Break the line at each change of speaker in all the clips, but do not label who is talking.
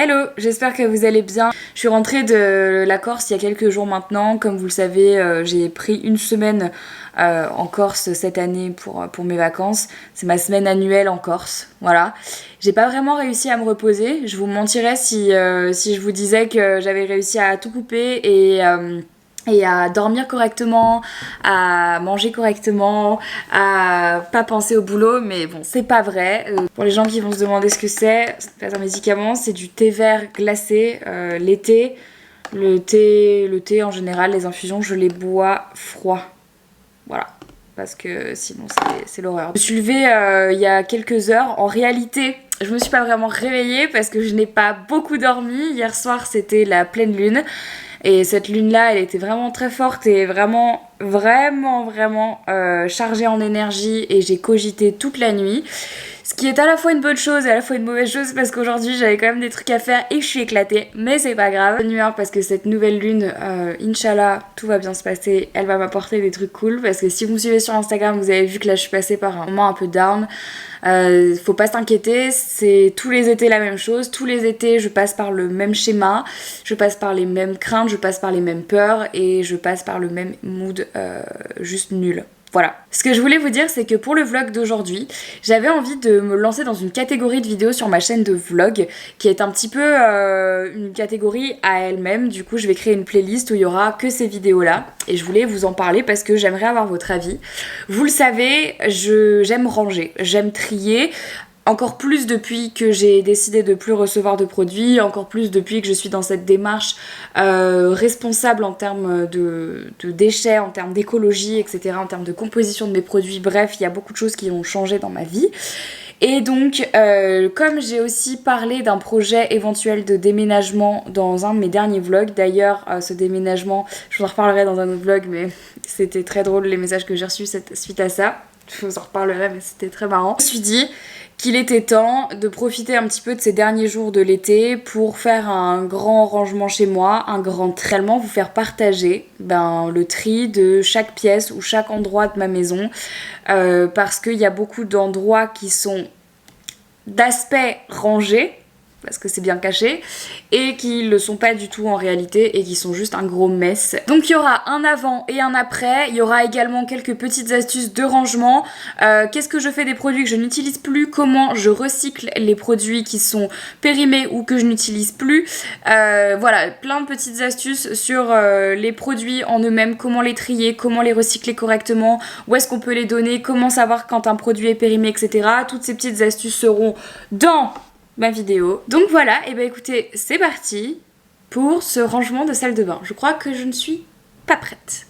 Hello, j'espère que vous allez bien. Je suis rentrée de la Corse il y a quelques jours maintenant. Comme vous le savez, j'ai pris une semaine en Corse cette année pour mes vacances. C'est ma semaine annuelle en Corse, voilà. J'ai pas vraiment réussi à me reposer. Je vous mentirais si je vous disais que j'avais réussi à tout couper et à dormir correctement, à manger correctement, à pas penser au boulot, mais bon, c'est pas vrai. Pour les gens qui vont se demander ce que c'est pas un médicament, c'est du thé vert glacé l'été. Le thé en général, les infusions, je les bois froid. Voilà. Parce que sinon c'est l'horreur. Je me suis levée il y a quelques heures. En réalité, je me suis pas vraiment réveillée parce que je n'ai pas beaucoup dormi. Hier soir, c'était la pleine lune. Et cette lune-là, elle était vraiment très forte et vraiment chargée en énergie. Et j'ai cogité toute la nuit. Ce qui est à la fois une bonne chose et à la fois une mauvaise chose parce qu'aujourd'hui j'avais quand même des trucs à faire et je suis éclatée, mais c'est pas grave. Bonne humeur parce que cette nouvelle lune, Inch'Allah, tout va bien se passer, elle va m'apporter des trucs cool parce que si vous me suivez sur Instagram, vous avez vu que là je suis passée par un moment un peu down. Faut pas s'inquiéter, c'est tous les étés la même chose, tous les étés je passe par le même schéma, je passe par les mêmes craintes, je passe par les mêmes peurs et je passe par le même mood juste nul. Voilà. Ce que je voulais vous dire, c'est que pour le vlog d'aujourd'hui, j'avais envie de me lancer dans une catégorie de vidéos sur ma chaîne de vlog qui est un petit peu une catégorie à elle-même. Du coup, je vais créer une playlist où il y aura que ces vidéos-là. Et je voulais vous en parler parce que j'aimerais avoir votre avis. Vous le savez, j'aime ranger, j'aime trier. Encore plus depuis que j'ai décidé de plus recevoir de produits, encore plus depuis que je suis dans cette démarche responsable en termes de déchets, en termes d'écologie, etc., en termes de composition de mes produits. Bref, il y a beaucoup de choses qui ont changé dans ma vie. Et donc, comme j'ai aussi parlé d'un projet éventuel de déménagement dans un de mes derniers vlogs, d'ailleurs, ce déménagement, je vous en reparlerai dans un autre vlog, mais c'était très drôle les messages que j'ai reçus suite à ça. Je vous en reparlerai, mais c'était très marrant. Je me suis dit qu'il était temps de profiter un petit peu de ces derniers jours de l'été pour faire un grand rangement chez moi, un grand tellement, vous faire partager le tri de chaque pièce ou chaque endroit de ma maison parce qu'il y a beaucoup d'endroits qui sont d'aspect rangé, parce que c'est bien caché, et qui le sont pas du tout en réalité et qui sont juste un gros mess. Donc il y aura un avant et un après, il y aura également quelques petites astuces de rangement, qu'est-ce que je fais des produits que je n'utilise plus, comment je recycle les produits qui sont périmés ou que je n'utilise plus, voilà, plein de petites astuces sur les produits en eux-mêmes, comment les trier, comment les recycler correctement, où est-ce qu'on peut les donner, comment savoir quand un produit est périmé, etc. Toutes ces petites astuces seront dans ma vidéo. Donc voilà, et écoutez, c'est parti pour ce rangement de salle de bain. Je crois que je ne suis pas prête.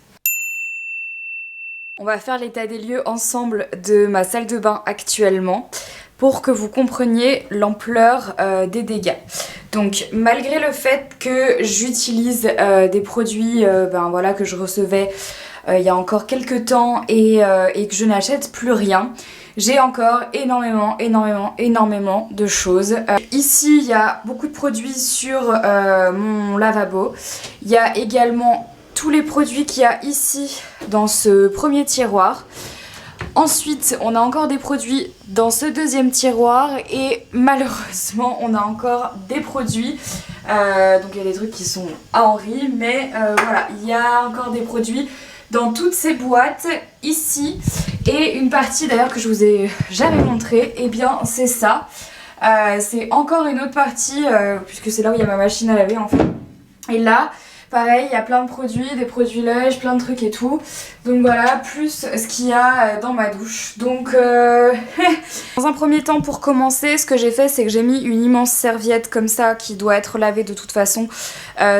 On va faire l'état des lieux ensemble de ma salle de bain actuellement pour que vous compreniez l'ampleur des dégâts. Donc malgré le fait que j'utilise des produits voilà, que je recevais il y a encore quelques temps et que je n'achète plus rien, j'ai encore énormément de choses. Ici, il y a beaucoup de produits sur mon lavabo. Il y a également tous les produits qu'il y a ici dans ce premier tiroir. Ensuite, on a encore des produits dans ce deuxième tiroir et malheureusement, on a encore des produits. Donc il y a des trucs qui sont à Henri, mais voilà, il y a encore des produits dans toutes ces boîtes ici. Et une partie d'ailleurs que je vous ai jamais montré, et bien c'est ça. C'est encore une autre partie, puisque c'est là où il y a ma machine à laver en fait. Et là, pareil, il y a plein de produits, des produits lèches, plein de trucs et tout. Donc voilà, plus ce qu'il y a dans ma douche. Donc dans un premier temps, pour commencer, ce que j'ai fait, c'est que j'ai mis une immense serviette comme ça qui doit être lavée de toute façon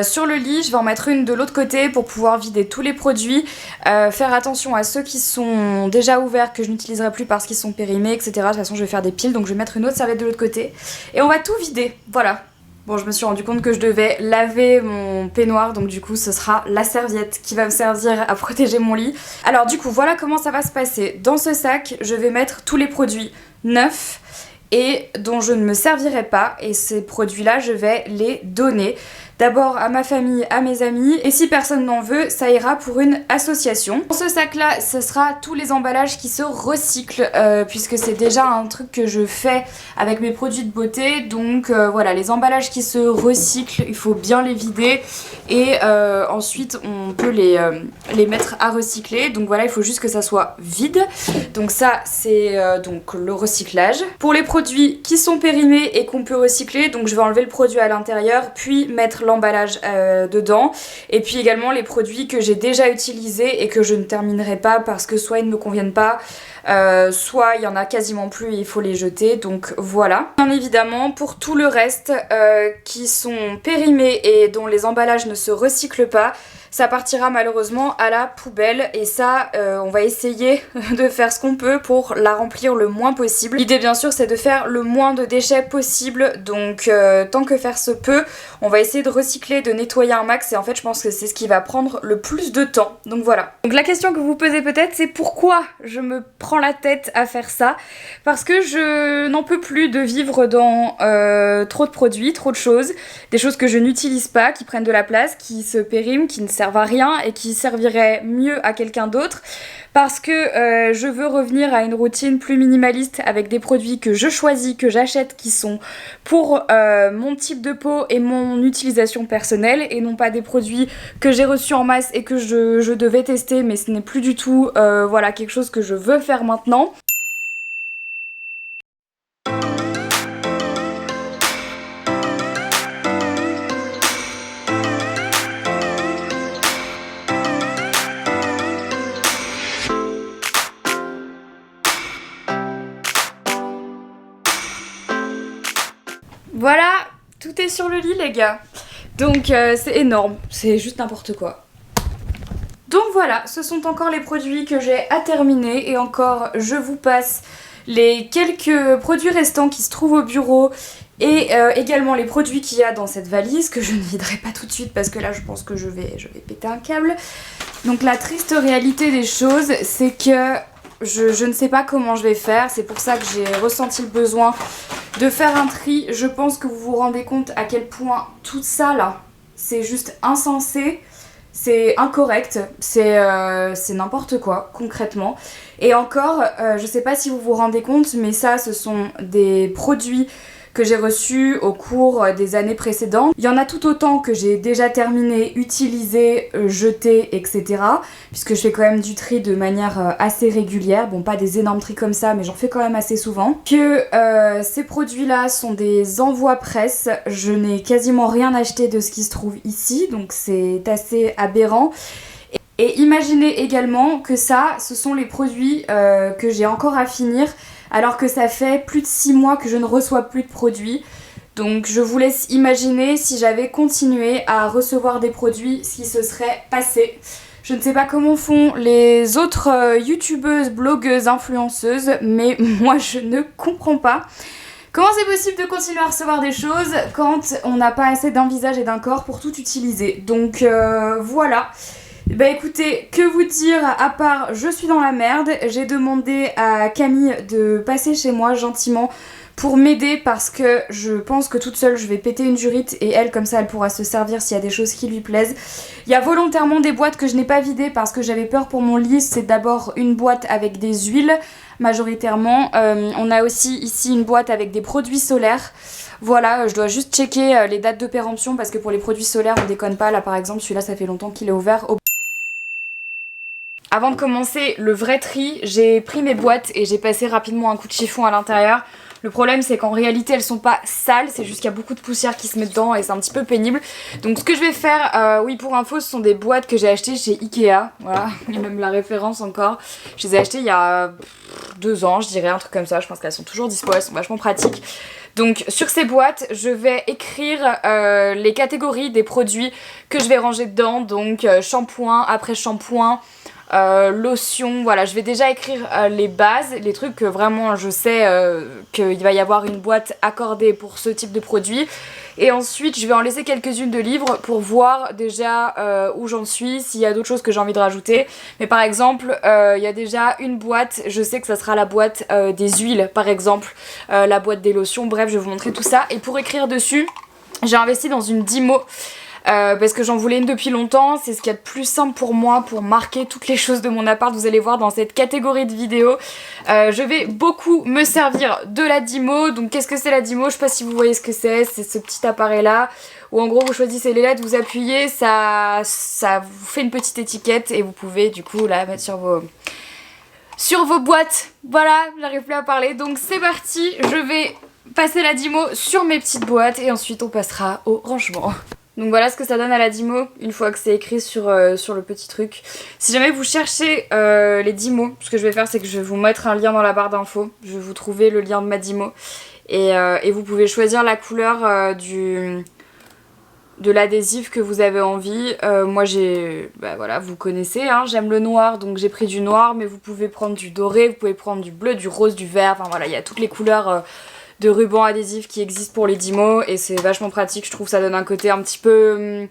sur le lit. Je vais en mettre une de l'autre côté pour pouvoir vider tous les produits. Faire attention à ceux qui sont déjà ouverts, que je n'utiliserai plus parce qu'ils sont périmés, etc. De toute façon, je vais faire des piles, donc je vais mettre une autre serviette de l'autre côté. Et on va tout vider, voilà. Bon, je me suis rendu compte que je devais laver mon peignoir, donc du coup ce sera la serviette qui va me servir à protéger mon lit. Alors du coup, voilà comment ça va se passer. Dans ce sac, je vais mettre tous les produits neufs et dont je ne me servirai pas, et ces produits-là, je vais les donner. d'abord à ma famille, à mes amis, et si personne n'en veut, ça ira pour une association. Dans ce sac là, ce sera tous les emballages qui se recyclent, puisque c'est déjà un truc que je fais avec mes produits de beauté, donc voilà, les emballages qui se recyclent, il faut bien les vider, et ensuite on peut les mettre à recycler, donc voilà, il faut juste que ça soit vide. Donc ça c'est donc le recyclage. Pour les produits qui sont périmés et qu'on peut recycler, donc je vais enlever le produit à l'intérieur puis mettre l'emballage dedans, et puis également les produits que j'ai déjà utilisés et que je ne terminerai pas parce que soit ils ne me conviennent pas, soit il y en a quasiment plus et il faut les jeter, donc voilà. Bien évidemment, pour tout le reste qui sont périmés et dont les emballages ne se recyclent pas, ça partira malheureusement à la poubelle, et ça on va essayer de faire ce qu'on peut pour la remplir le moins possible. L'idée bien sûr c'est de faire le moins de déchets possible, donc tant que faire se peut, on va essayer de recycler, de nettoyer un max, et en fait je pense que c'est ce qui va prendre le plus de temps, donc voilà. Donc la question que vous posez peut-être, c'est pourquoi je me prends la tête à faire ça? Parce que je n'en peux plus de vivre dans trop de produits, trop de choses, des choses que je n'utilise pas, qui prennent de la place, qui se périment, qui ne servent à rien et qui serviraient mieux à quelqu'un d'autre, parce que je veux revenir à une routine plus minimaliste avec des produits que je choisis, que j'achète, qui sont pour mon type de peau et mon utilisation personnelle, et non pas des produits que j'ai reçus en masse et que je devais tester, mais ce n'est plus du tout voilà, quelque chose que je veux faire maintenant. Voilà, tout est sur le lit les gars. Donc c'est énorme, c'est juste n'importe quoi. Donc voilà, ce sont encore les produits que j'ai à terminer, et encore je vous passe les quelques produits restants qui se trouvent au bureau, et également les produits qu'il y a dans cette valise que je ne viderai pas tout de suite parce que là je pense que je vais péter un câble. Donc la triste réalité des choses, c'est que je ne sais pas comment je vais faire, c'est pour ça que j'ai ressenti le besoin de faire un tri. Je pense que vous vous rendez compte à quel point tout ça là, c'est juste insensé, c'est incorrect, c'est n'importe quoi concrètement. Et encore, je sais pas si vous vous rendez compte, mais ça ce sont des produits que j'ai reçus au cours des années précédentes. Il y en a tout autant que j'ai déjà terminé, utilisé, jeté, etc. Puisque je fais quand même du tri de manière assez régulière. Bon, pas des énormes tris comme ça, mais j'en fais quand même assez souvent. Que ces produits-là sont des envois presse. Je n'ai quasiment rien acheté de ce qui se trouve ici, donc c'est assez aberrant. Et imaginez également que ça, ce sont les produits que j'ai encore à finir, alors que ça fait plus de 6 mois que je ne reçois plus de produits. Donc je vous laisse imaginer si j'avais continué à recevoir des produits, ce qui se serait passé. Je ne sais pas comment font les autres youtubeuses, blogueuses, influenceuses, mais moi je ne comprends pas. Comment c'est possible de continuer à recevoir des choses quand on n'a pas assez d'un visage et d'un corps pour tout utiliser? Donc voilà. Bah écoutez, que vous dire à part je suis dans la merde. J'ai demandé à Camille de passer chez moi gentiment pour m'aider parce que je pense que toute seule je vais péter une durite, et elle comme ça elle pourra se servir s'il y a des choses qui lui plaisent. Il y a volontairement des boîtes que je n'ai pas vidées parce que j'avais peur pour mon lit. C'est d'abord une boîte avec des huiles majoritairement. On a aussi ici une boîte avec des produits solaires. Voilà, je dois juste checker les dates de péremption parce que pour les produits solaires on déconne pas. Là par exemple celui-là ça fait longtemps qu'il est ouvert. Avant de commencer le vrai tri, j'ai pris mes boîtes et j'ai passé rapidement un coup de chiffon à l'intérieur. Le problème c'est qu'en réalité elles sont pas sales, c'est juste qu'il y a beaucoup de poussière qui se met dedans et c'est un petit peu pénible. Donc ce que je vais faire, oui pour info, ce sont des boîtes que j'ai achetées chez Ikea. Voilà, il y a même la référence encore. Je les ai achetées il y a 2 ans je dirais, un truc comme ça. Je pense qu'elles sont toujours dispo, elles sont vachement pratiques. Donc sur ces boîtes, je vais écrire les catégories des produits que je vais ranger dedans. Donc shampoing, après shampoing, lotion, voilà, je vais déjà écrire les bases, les trucs que vraiment je sais qu'il va y avoir une boîte accordée pour ce type de produit. Et ensuite je vais en laisser quelques-unes de livres pour voir déjà où j'en suis, s'il y a d'autres choses que j'ai envie de rajouter. Mais par exemple il y a déjà une boîte, je sais que ça sera la boîte des huiles par exemple, la boîte des lotions, bref je vais vous montrer tout ça. Et pour écrire dessus, j'ai investi dans une Dymo. parce que j'en voulais une depuis longtemps. C'est ce qu'il y a de plus simple pour moi pour marquer toutes les choses de mon appart. Vous allez voir dans cette catégorie de vidéos. Je vais beaucoup me servir de la Dymo. Donc qu'est-ce que c'est la Dymo? Je sais pas si vous voyez ce que c'est ce petit appareil là où en gros vous choisissez les lettres, vous appuyez, ça vous fait une petite étiquette et vous pouvez du coup la mettre sur vos boîtes. Voilà, j'arrive plus à parler. Donc c'est parti, je vais passer la Dymo sur mes petites boîtes et ensuite on passera au rangement. Donc voilà ce que ça donne à la Dymo une fois que c'est écrit sur le petit truc. Si jamais vous cherchez les Dymo, ce que je vais faire c'est que je vais vous mettre un lien dans la barre d'infos. Je vais vous trouver le lien de ma Dymo et vous pouvez choisir la couleur de l'adhésif que vous avez envie. Moi voilà, vous connaissez, hein, j'aime le noir donc j'ai pris du noir, mais vous pouvez prendre du doré, vous pouvez prendre du bleu, du rose, du vert, enfin voilà, il y a toutes les couleurs de ruban adhésif qui existent pour les Dymo et c'est vachement pratique, je trouve ça donne un côté un petit peu...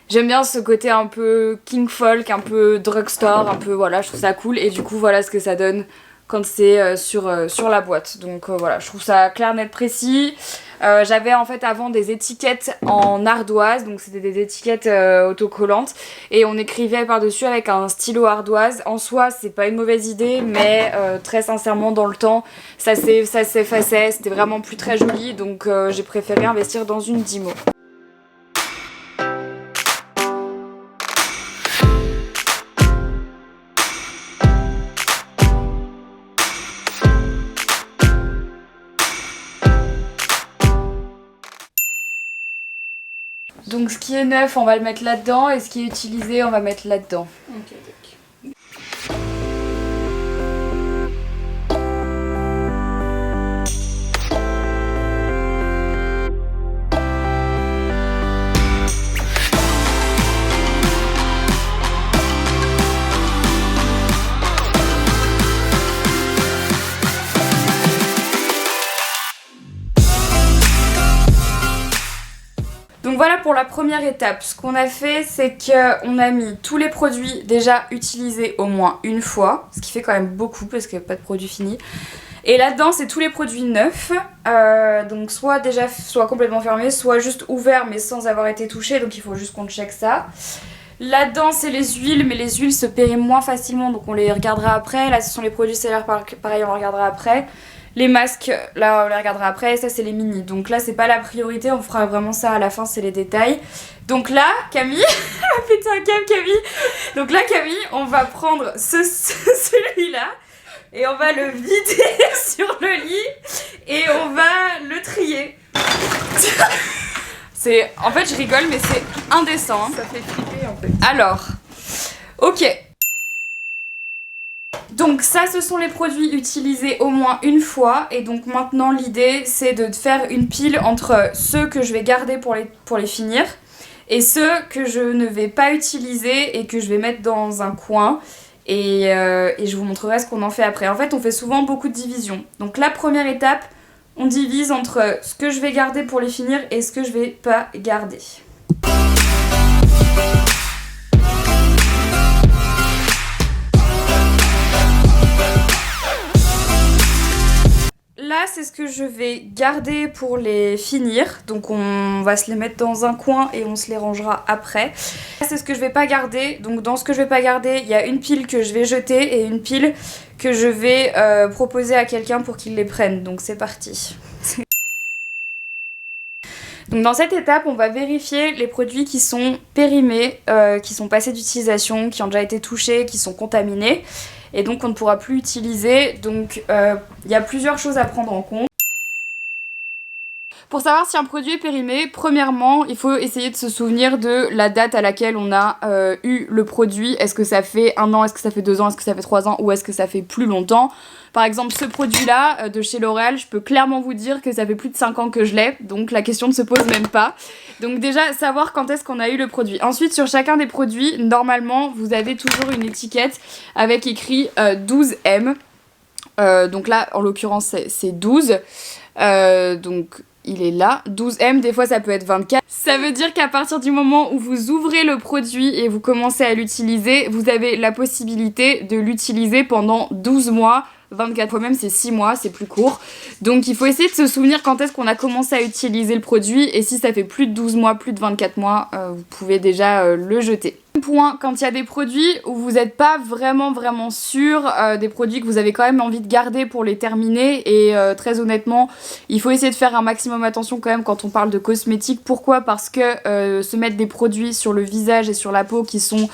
J'aime bien ce côté un peu king folk, un peu drugstore, un peu voilà, je trouve ça cool et du coup voilà ce que ça donne quand c'est sur la boîte. Donc voilà, je trouve ça clair, net, précis. J'avais en fait avant des étiquettes en ardoise, donc c'était des étiquettes autocollantes et on écrivait par-dessus avec un stylo ardoise. En soi c'est pas une mauvaise idée, mais très sincèrement dans le temps ça s'effaçait, c'était vraiment plus très joli, donc j'ai préféré investir dans une Dymo. Donc ce qui est neuf, on va le mettre là-dedans et ce qui est utilisé, on va mettre là-dedans.
Ok.
Donc voilà pour la première étape. Ce qu'on a fait, c'est qu'on a mis tous les produits déjà utilisés au moins une fois, ce qui fait quand même beaucoup parce qu'il n'y a pas de produits finis. Et là-dedans, c'est tous les produits neufs, donc soit complètement fermés, soit juste ouverts mais sans avoir été touchés, donc il faut juste qu'on check ça. Là-dedans, c'est les huiles, mais les huiles se périment moins facilement, donc on les regardera après. Là, ce sont les produits stellaires, pareil, on les regardera après. Les masques, là on les regardera après, ça c'est les mini. Donc là c'est pas la priorité, on fera vraiment ça à la fin, c'est les détails. Donc là, Camille, pété un câble Camille. Donc là Camille, on va prendre celui-là et on va le vider sur le lit et on va le trier. En fait je rigole mais c'est indécent. Hein.
Ça fait flipper en fait.
Alors, ok. Donc ça ce sont les produits utilisés au moins une fois et donc maintenant l'idée c'est de faire une pile entre ceux que je vais garder pour les finir et ceux que je ne vais pas utiliser et que je vais mettre dans un coin et je vous montrerai ce qu'on en fait après. En fait on fait souvent beaucoup de divisions. Donc la première étape, on divise entre ce que je vais garder pour les finir et ce que je vais pas garder. Là, c'est ce que je vais garder pour les finir. Donc on va se les mettre dans un coin et on se les rangera après. Là, c'est ce que je vais pas garder. Donc dans ce que je vais pas garder, il y a une pile que je vais jeter et une pile que je vais proposer à quelqu'un pour qu'il les prenne. Donc c'est parti. Donc dans cette étape, on va vérifier les produits qui sont périmés, qui sont passés d'utilisation, qui ont déjà été touchés, qui sont contaminés. Et donc on ne pourra plus utiliser. Donc il y a plusieurs choses à prendre en compte. Pour savoir si un produit est périmé, premièrement, il faut essayer de se souvenir de la date à laquelle on a eu le produit. Est-ce que ça fait 1 an, est-ce que ça fait 2 ans, est-ce que ça fait 3 ans ou est-ce que ça fait plus longtemps? Par exemple, ce produit-là de chez L'Oréal, je peux clairement vous dire que ça fait plus de 5 ans que je l'ai, donc la question ne se pose même pas. Donc déjà, savoir quand est-ce qu'on a eu le produit. Ensuite, sur chacun des produits, normalement, vous avez toujours une étiquette avec écrit 12M. Donc là, en l'occurrence, c'est 12. Donc il est là. 12M, des fois ça peut être 24. Ça veut dire qu'à partir du moment où vous ouvrez le produit et vous commencez à l'utiliser, vous avez la possibilité de l'utiliser pendant 12 mois 24 mois, même c'est 6 mois, c'est plus court. Donc il faut essayer de se souvenir quand est-ce qu'on a commencé à utiliser le produit, et si ça fait plus de 12 mois, plus de 24 mois, vous pouvez déjà le jeter. Point, quand il y a des produits où vous n'êtes pas vraiment sûr, des produits que vous avez quand même envie de garder pour les terminer, et très honnêtement il faut essayer de faire un maximum attention quand même quand on parle de cosmétiques. Pourquoi? Parce que se mettre des produits sur le visage et sur la peau qui sont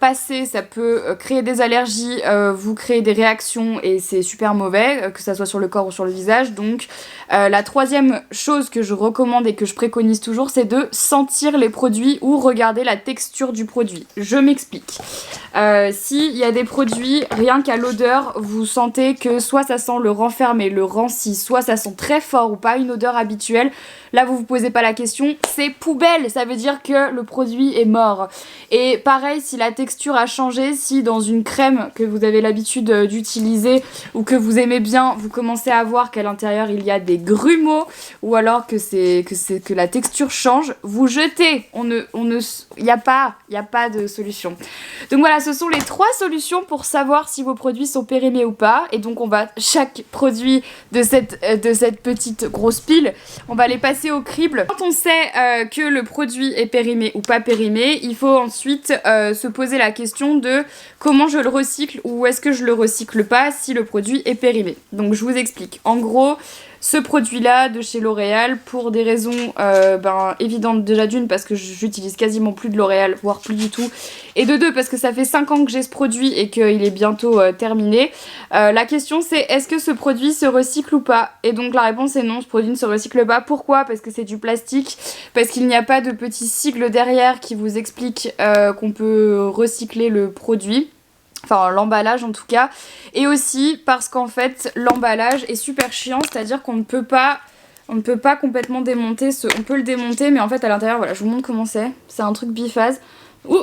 passés, ça peut créer des allergies, vous créer des réactions, et c'est super mauvais, que ça soit sur le corps ou sur le visage. Donc la troisième chose que je recommande et que je préconise toujours, c'est de sentir les produits ou regarder la texture du produit. Je m'explique. S'il y a des produits, rien qu'à l'odeur, vous sentez que soit ça sent le renfermé, le ranci, soit ça sent très fort ou pas une odeur habituelle, là vous vous posez pas la question, c'est poubelle, ça veut dire que le produit est mort. Et pareil, si la texture a changé, si dans une crème que vous avez l'habitude d'utiliser ou que vous aimez bien, vous commencez à voir qu'à l'intérieur il y a des grumeaux, ou alors que la texture change, vous jetez. Il n'y a pas de solution. Donc voilà, ce sont les 3 solutions pour savoir si vos produits sont périmés ou pas. Et donc on va, chaque produit de cette petite grosse pile, on va les passer au crible. Quand on sait que le produit est périmé ou pas périmé, il faut ensuite se poser la question de comment je le recycle, ou est-ce que je le recycle pas si le produit est périmé. Donc je vous explique. En gros, ce produit-là de chez L'Oréal, pour des raisons évidentes, déjà d'une parce que j'utilise quasiment plus de L'Oréal, voire plus du tout, et de deux parce que ça fait 5 ans que j'ai ce produit et qu'il est bientôt terminé. La question c'est, est-ce que ce produit se recycle ou pas? Et donc la réponse est non, ce produit ne se recycle pas. Pourquoi? Parce que c'est du plastique, parce qu'il n'y a pas de petit sigle derrière qui vous explique qu'on peut recycler le produit. Enfin l'emballage en tout cas, et aussi parce qu'en fait l'emballage est super chiant, c'est-à-dire qu'on ne peut pas complètement démonter on peut le démonter, mais en fait à l'intérieur, voilà, je vous montre comment c'est un truc biphase. Ouh,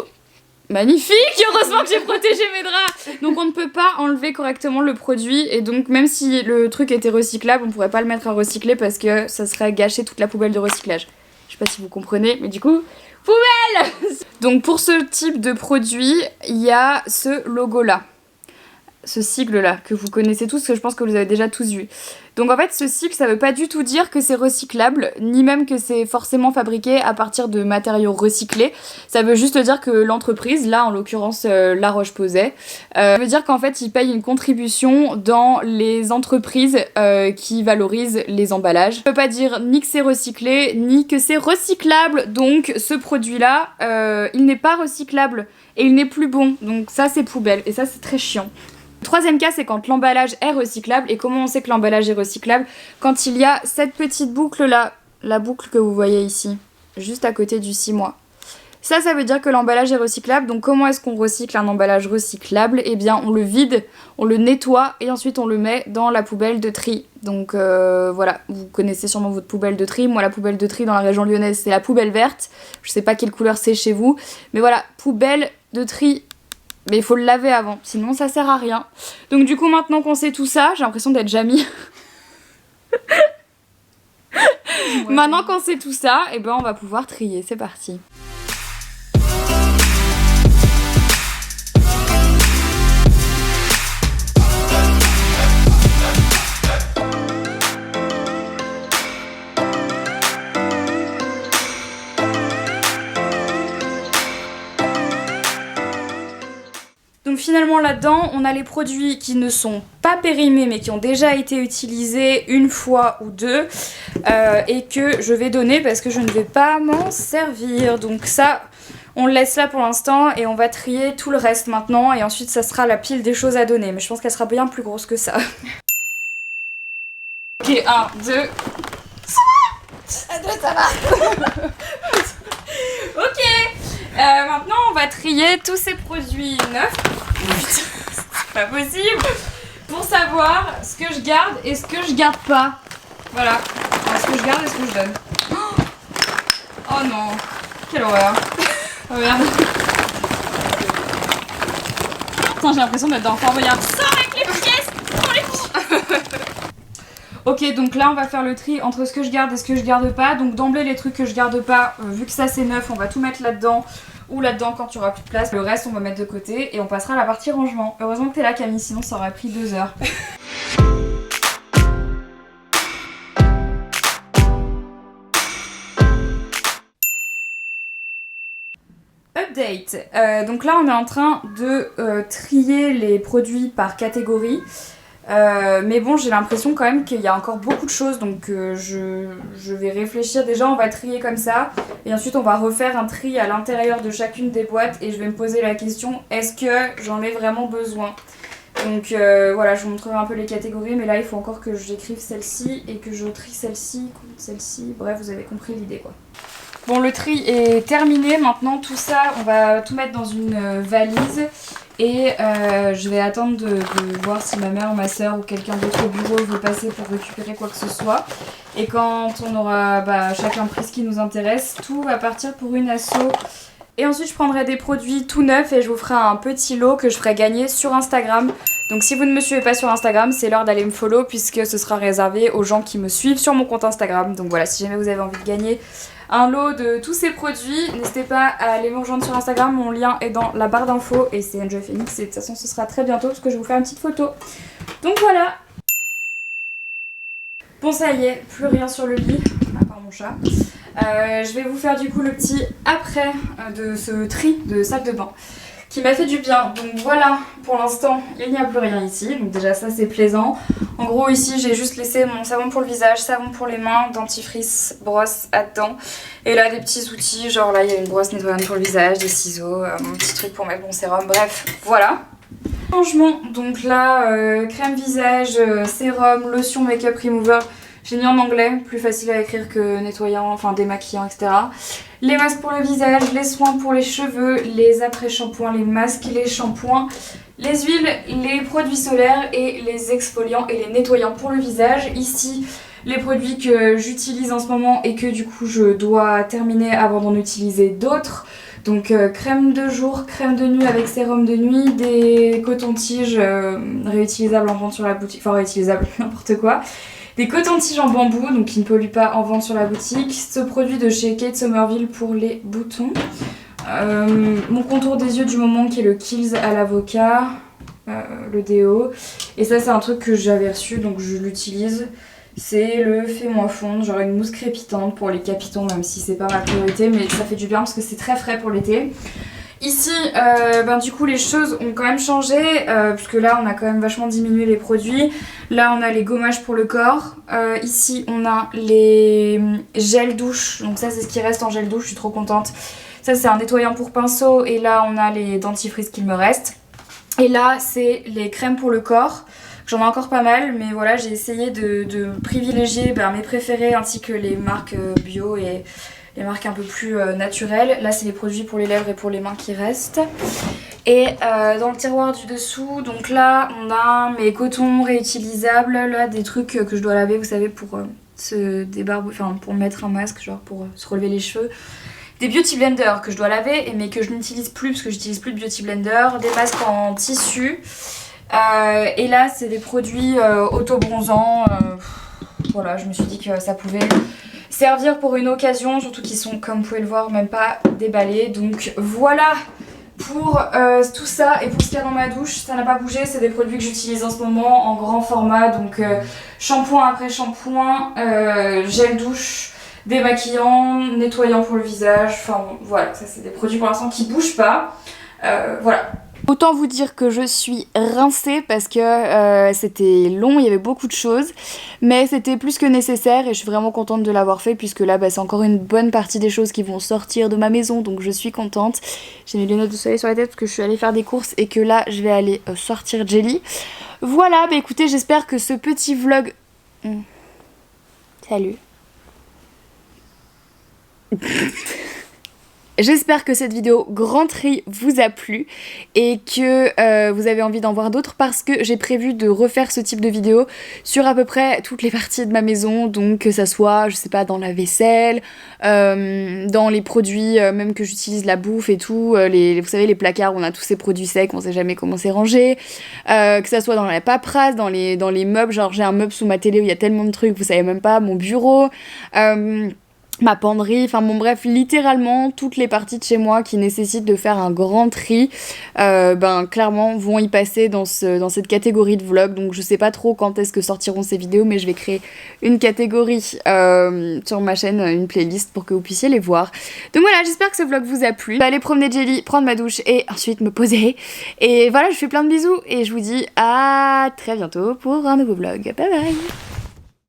magnifique, heureusement que j'ai protégé mes draps. Donc on ne peut pas enlever correctement le produit, et donc même si le truc était recyclable, on pourrait pas le mettre à recycler parce que ça serait gâcher toute la poubelle de recyclage. Je sais pas si vous comprenez, mais du coup, poubelle. Donc pour ce type de produit, il y a ce logo là, ce sigle là que vous connaissez tous, que je pense que vous avez déjà tous vu. Donc en fait ce sigle, ça veut pas du tout dire que c'est recyclable, ni même que c'est forcément fabriqué à partir de matériaux recyclés. Ça veut juste dire que l'entreprise, là en l'occurrence La Roche-Posay, veut dire qu'en fait ils payent une contribution dans les entreprises qui valorisent les emballages. Ça veut pas dire ni que c'est recyclé, ni que c'est recyclable. Donc ce produit là, il n'est pas recyclable et il n'est plus bon. Donc ça c'est poubelle, et ça c'est très chiant. Le troisième cas, c'est quand l'emballage est recyclable. Et comment on sait que l'emballage est recyclable? Quand il y a cette petite boucle là, la boucle que vous voyez ici, juste à côté du 6 mois. Ça veut dire que l'emballage est recyclable. Donc comment est-ce qu'on recycle un emballage recyclable? Eh bien on le vide, on le nettoie, et ensuite on le met dans la poubelle de tri. Donc voilà, vous connaissez sûrement votre poubelle de tri. Moi la poubelle de tri dans la région lyonnaise, c'est la poubelle verte. Je sais pas quelle couleur c'est chez vous, mais voilà, poubelle de tri. Mais il faut le laver avant, sinon ça sert à rien. Donc du coup maintenant qu'on sait tout ça, j'ai l'impression d'être Jamie. Maintenant qu'on sait tout ça, et ben on va pouvoir trier, c'est parti. Donc finalement là-dedans, on a les produits qui ne sont pas périmés mais qui ont déjà été utilisés une fois ou deux, et que je vais donner parce que je ne vais pas m'en servir. Donc ça, on le laisse là pour l'instant et on va trier tout le reste maintenant, et ensuite ça sera la pile des choses à donner. Mais je pense qu'elle sera bien plus grosse que ça. Ok, 1, 2... Ça va. Ok, maintenant on va trier tous ces produits neufs. C'est pas possible. Pour savoir ce que je garde et ce que je garde pas. Voilà, alors, ce que je garde et ce que je donne. Oh non, quelle horreur. Oh merde. Putain, j'ai l'impression d'être dans Fort Boyard. Sors avec les pièces. Prends les pièces. Ok, donc là on va faire le tri entre ce que je garde et ce que je garde pas. Donc d'emblée les trucs que je garde pas, vu que ça c'est neuf, on va tout mettre là-dedans. ou là-dedans quand tu auras plus de place. Le reste on va mettre de côté et on passera à la partie rangement. Heureusement que t'es là Camille, sinon ça aurait pris 2 heures. Update. Donc là on est en train de trier les produits par catégorie. Mais bon, j'ai l'impression quand même qu'il y a encore beaucoup de choses, donc je vais réfléchir. Déjà on va trier comme ça et ensuite on va refaire un tri à l'intérieur de chacune des boîtes et je vais me poser la question, est-ce que j'en ai vraiment besoin? Donc voilà, je vous montrerai un peu les catégories, mais là il faut encore que j'écrive celle-ci et que je trie celle-ci, bref vous avez compris l'idée quoi. Bon, le tri est terminé, maintenant tout ça on va tout mettre dans une valise. Et je vais attendre de voir si ma mère ou ma soeur ou quelqu'un d'autre au bureau veut passer pour récupérer quoi que ce soit. Et quand on aura chacun pris ce qui nous intéresse, tout va partir pour une asso. Et ensuite je prendrai des produits tout neufs et je vous ferai un petit lot que je ferai gagner sur Instagram. Donc si vous ne me suivez pas sur Instagram, c'est l'heure d'aller me follow puisque ce sera réservé aux gens qui me suivent sur mon compte Instagram. Donc voilà, si jamais vous avez envie de gagner un lot de tous ces produits, n'hésitez pas à aller me rejoindre sur Instagram, mon lien est dans la barre d'infos et c'est Enjoy Phoenix et de toute façon ce sera très bientôt parce que je vais vous faire une petite photo. Donc voilà. Bon ça y est, plus rien sur le lit, à part mon chat. Je vais vous faire du coup le petit après de ce tri de sac de bain qui m'a fait du bien. Donc voilà, pour l'instant il n'y a plus rien ici, donc déjà ça c'est plaisant. En gros ici j'ai juste laissé mon savon pour le visage, savon pour les mains, dentifrice, brosse à dents. Et là des petits outils, genre là il y a une brosse nettoyante pour le visage, des ciseaux, mon petit truc pour mettre mon sérum, bref voilà. Changement, donc là crème visage, sérum, lotion make-up remover. J'ai mis en anglais, plus facile à écrire que nettoyant, enfin démaquillant, etc. Les masques pour le visage, les soins pour les cheveux, les après-shampoings, les masques, les shampoings, les huiles, les produits solaires et les exfoliants et les nettoyants pour le visage. Ici, les produits que j'utilise en ce moment et que du coup je dois terminer avant d'en utiliser d'autres. Donc crème de jour, crème de nuit avec sérum de nuit, des cotons-tiges réutilisables en vente sur la boutique, enfin réutilisables, n'importe quoi. Des cotons-tiges en bambou, donc qui ne polluent pas en vente sur la boutique. Ce produit de chez Kate Somerville pour les boutons. Mon contour des yeux du moment qui est le Kiehl's à l'avocat, le déo. Et ça c'est un truc que j'avais reçu donc je l'utilise. C'est le fais-moi fondre, genre une mousse crépitante pour les capitons, même si c'est pas ma priorité, mais ça fait du bien parce que c'est très frais pour l'été. Ici, du coup les choses ont quand même changé, puisque là on a quand même vachement diminué les produits. Là on a les gommages pour le corps, ici on a les gels douche, donc ça c'est ce qui reste en gel douche, je suis trop contente. Ça c'est un nettoyant pour pinceau et là on a les dentifrices qu'il me reste. Et là c'est les crèmes pour le corps. J'en ai encore pas mal, mais voilà, j'ai essayé de privilégier mes préférés ainsi que les marques bio et les marques un peu plus naturelles. Là, c'est les produits pour les lèvres et pour les mains qui restent. Et dans le tiroir du dessous, donc là, on a mes cotons réutilisables, là, des trucs que je dois laver, vous savez, pour se débarber, enfin pour mettre un masque, genre pour se relever les cheveux. Des beauty blenders que je dois laver, mais que je n'utilise plus parce que j'utilise plus de beauty blender. Des masques en tissu. Et là c'est des produits auto-bronzants, voilà, je me suis dit que ça pouvait servir pour une occasion, surtout qu'ils sont, comme vous pouvez le voir, même pas déballés. Donc voilà pour tout ça. Et pour ce qu'il y a dans ma douche, ça n'a pas bougé, c'est des produits que j'utilise en ce moment en grand format, donc shampoing après shampoing, gel douche, démaquillant, nettoyant pour le visage, enfin bon, voilà, ça c'est des produits pour l'instant qui bougent pas, voilà. Autant vous dire que je suis rincée parce que c'était long, il y avait beaucoup de choses, mais c'était plus que nécessaire et je suis vraiment contente de l'avoir fait puisque là c'est encore une bonne partie des choses qui vont sortir de ma maison, donc je suis contente. J'ai mis les lunettes de soleil sur la tête parce que je suis allée faire des courses et que là je vais aller sortir Jelly. Voilà, écoutez, j'espère que ce petit vlog... Salut. J'espère que cette vidéo grand tri vous a plu et que vous avez envie d'en voir d'autres parce que j'ai prévu de refaire ce type de vidéo sur à peu près toutes les parties de ma maison, donc que ça soit, je sais pas, dans la vaisselle, dans les produits même que j'utilise, la bouffe et tout, vous savez les placards où on a tous ces produits secs, on sait jamais comment c'est rangé, que ça soit dans la paperasse, dans les meubles, genre j'ai un meuble sous ma télé où il y a tellement de trucs, vous savez même pas, mon bureau... ma penderie, enfin bon bref, littéralement toutes les parties de chez moi qui nécessitent de faire un grand tri, ben clairement vont y passer dans cette catégorie de vlog. Donc je sais pas trop quand est-ce que sortiront ces vidéos, mais je vais créer une catégorie sur ma chaîne, une playlist pour que vous puissiez les voir. Donc voilà, j'espère que ce vlog vous a plu. Je vais aller promener Jelly, prendre ma douche et ensuite me poser. Et voilà, je fais plein de bisous et je vous dis à très bientôt pour un nouveau vlog. Bye bye.